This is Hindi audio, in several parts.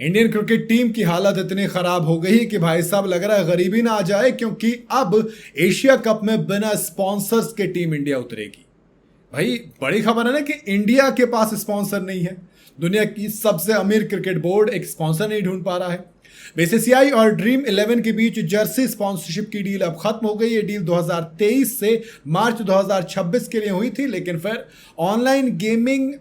इंडियन क्रिकेट टीम की हालत इतनी खराब हो गई कि भाई साहब लग रहा है गरीबी ना आ जाए, क्योंकि अब एशिया कप में बिना स्पॉन्सर्स के टीम इंडिया उतरेगी। भाई बड़ी खबर है ना कि इंडिया के पास स्पॉन्सर नहीं है। दुनिया की सबसे अमीर क्रिकेट बोर्ड एक स्पॉन्सर नहीं ढूंढ पा रहा है। बीसीसीआई और ड्रीम 11 के बीच जर्सी स्पॉन्सरशिप की डील अब खत्म हो गई। ये डील 2023 से मार्च 2026 के लिए हुई थी, लेकिन फिर ऑनलाइन गेमिंग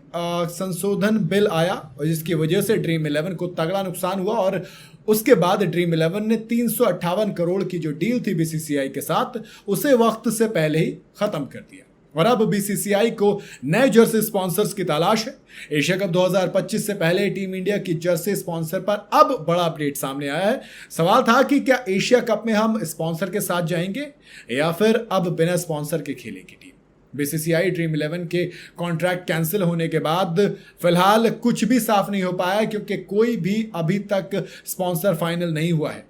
संशोधन बिल आया और जिसकी वजह से ड्रीम 11 को तगड़ा नुकसान हुआ और उसके बाद ड्रीम 11 ने 358 करोड़ की जो डील थी बीसीसीआई के साथ, उसे वक्त से पहले ही खत्म कर दिया। और अब बीसीसीआई को नए जर्सी स्पॉन्सर्स की तलाश है। एशिया कप 2025 से पहले टीम इंडिया की जर्सी स्पॉन्सर पर अब बड़ा अपडेट सामने आया है। सवाल था कि क्या एशिया कप में हम स्पॉन्सर के साथ जाएंगे या फिर अब बिना स्पॉन्सर के खेलेगी टीम। बीसीसीआई ड्रीम 11 के कॉन्ट्रैक्ट कैंसिल होने के बाद फिलहाल कुछ भी साफ नहीं हो पाया, क्योंकि कोई भी अभी तक स्पॉन्सर फाइनल नहीं हुआ है।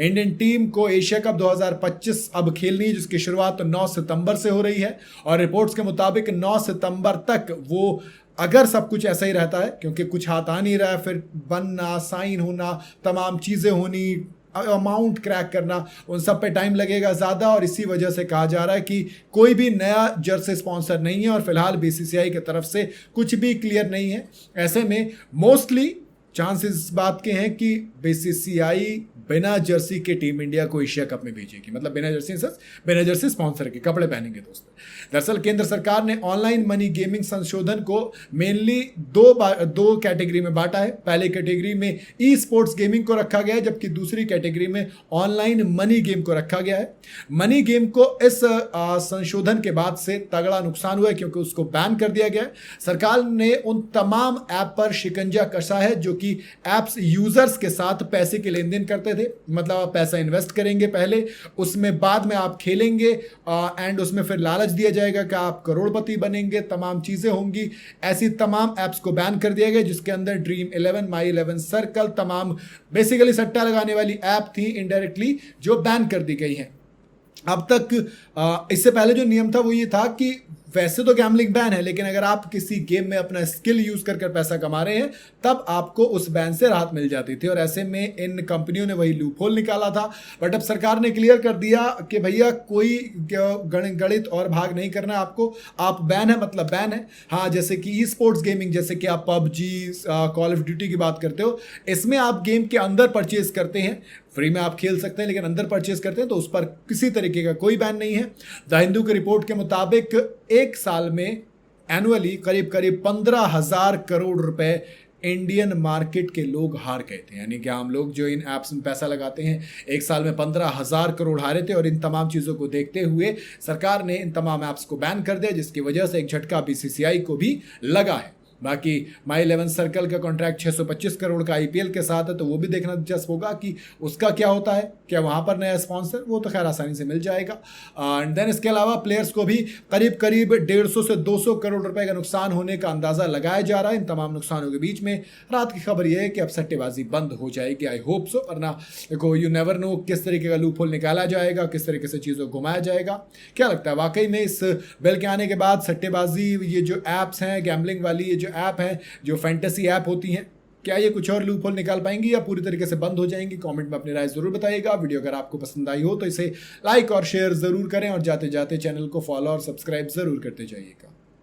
इंडियन टीम को एशिया कप 2025 अब खेलनी है, जिसकी शुरुआत 9 सितंबर से हो रही है और रिपोर्ट्स के मुताबिक 9 सितंबर तक वो, अगर सब कुछ ऐसा ही रहता है, क्योंकि कुछ हाथ आ नहीं रहा है, फिर बनना, साइन होना, तमाम चीज़ें होनी, अमाउंट क्रैक करना, उन सब पे टाइम लगेगा ज़्यादा। और इसी वजह से कहा जा रहा है कि कोई भी नया जर्सी स्पॉन्सर नहीं है और फिलहाल बीसीसीआई की तरफ से कुछ भी क्लियर नहीं है। ऐसे में मोस्टली चांसेस इस बात के हैं कि बीसीसीआई बिना जर्सी के टीम इंडिया को एशिया कप में भेजेगी, मतलब बिना जर्सी स्पॉन्सर के कपड़े पहनेंगे दोस्त। दरअसल केंद्र सरकार ने ऑनलाइन मनी गेमिंग संशोधन को मेनली दो कैटेगरी में बांटा है। पहले कैटेगरी में ई स्पोर्ट्स गेमिंग को रखा गया है, जबकि दूसरी कैटेगरी में ऑनलाइन मनी गेम को रखा गया है। मनी गेम को इस संशोधन के बाद से तगड़ा नुकसान हुआ है, क्योंकि उसको बैन कर दिया गया है। सरकार ने उन तमाम ऐप पर शिकंजा कसा है जो कि ऐप्स यूजर्स के साथ पैसे के लेन देन करते थे। मतलब आप पैसा इन्वेस्ट करेंगे पहले, उसमें बाद में आप खेलेंगे एंड उसमें फिर लालच दिया जाएगा कि आप करोड़पति बनेंगे, तमाम चीजें होंगी। ऐसी तमाम ऐप्स को बैन कर दिया गया, जिसके अंदर ड्रीम 11, माई 11 सर्कल, तमाम बेसिकली सट्टा लगाने वाली ऐप थी इनडायरेक्टली जो बैन कर दी गई हैं। अब तक इससे पहले जो नियम था वो ये था कि वैसे तो गैम्बलिंग बैन है, लेकिन अगर आप किसी गेम में अपना स्किल यूज कर पैसा कमा रहे हैं तब आपको उस बैन से राहत मिल जाती थी। और ऐसे में इन कंपनियों ने वही लूप होल निकाला था। बट अब सरकार ने क्लियर कर दिया कि भैया कोई गणित और भाग नहीं करना है आपको, आप बैन है मतलब बैन है। हाँ, जैसे कि ई स्पोर्ट्स गेमिंग, जैसे कि आप पबजी, कॉल ऑफ ड्यूटी की बात करते हो, इसमें आप गेम के अंदर परचेज करते हैं, फ्री में आप खेल सकते हैं, लेकिन अंदर परचेज करते हैं तो उस पर किसी तरीके का कोई बैन नहीं है। द हिंदू की रिपोर्ट के मुताबिक एक साल में एनुअली करीब 15,000 करोड़ रुपए इंडियन मार्केट के लोग हार गए थे। यानी कि हम लोग जो इन ऐप्स में पैसा लगाते हैं, एक साल में 15,000 करोड़ हारे थे। और इन तमाम चीज़ों को देखते हुए सरकार ने इन तमाम ऐप्स को बैन कर दिया, जिसकी वजह से एक झटका बीसीसीआई को भी लगा है। बाकी माई 11 सर्कल का कॉन्ट्रैक्ट 625 करोड़ का आईपीएल के साथ है, तो वो भी देखना दिलचस्प होगा कि उसका क्या होता है, क्या वहाँ पर नया स्पॉन्सर, वो तो खैर आसानी से मिल जाएगा। एंड देन इसके अलावा प्लेयर्स को भी करीब 150 से 200 करोड़ रुपए का नुकसान होने का अंदाज़ा लगाया जा रहा है। इन तमाम नुकसानों के बीच में रात की खबर यह है कि अब सट्टेबाजी बंद हो जाएगी। आई होप सो, वरना देखो यू नेवर नो किस तरीके का लूप होल निकाला जाएगा, किस तरीके से चीज़ों को घुमाया जाएगा। क्या लगता है वाकई में इस बिल के आने के बाद सट्टेबाजी, ये जो ऐप्स हैं गैम्बलिंग वाली, ये जो ऐप है, जो फैंटेसी ऐप होती हैं, क्या ये कुछ और लूप होल निकाल पाएंगी या पूरी तरीके से बंद हो जाएंगी? कमेंट में अपनी राय जरूर बताइएगा। वीडियो अगर आपको पसंद आई हो तो इसे लाइक और शेयर जरूर करें और जाते जाते चैनल को फॉलो और सब्सक्राइब जरूर करते जाइएगा।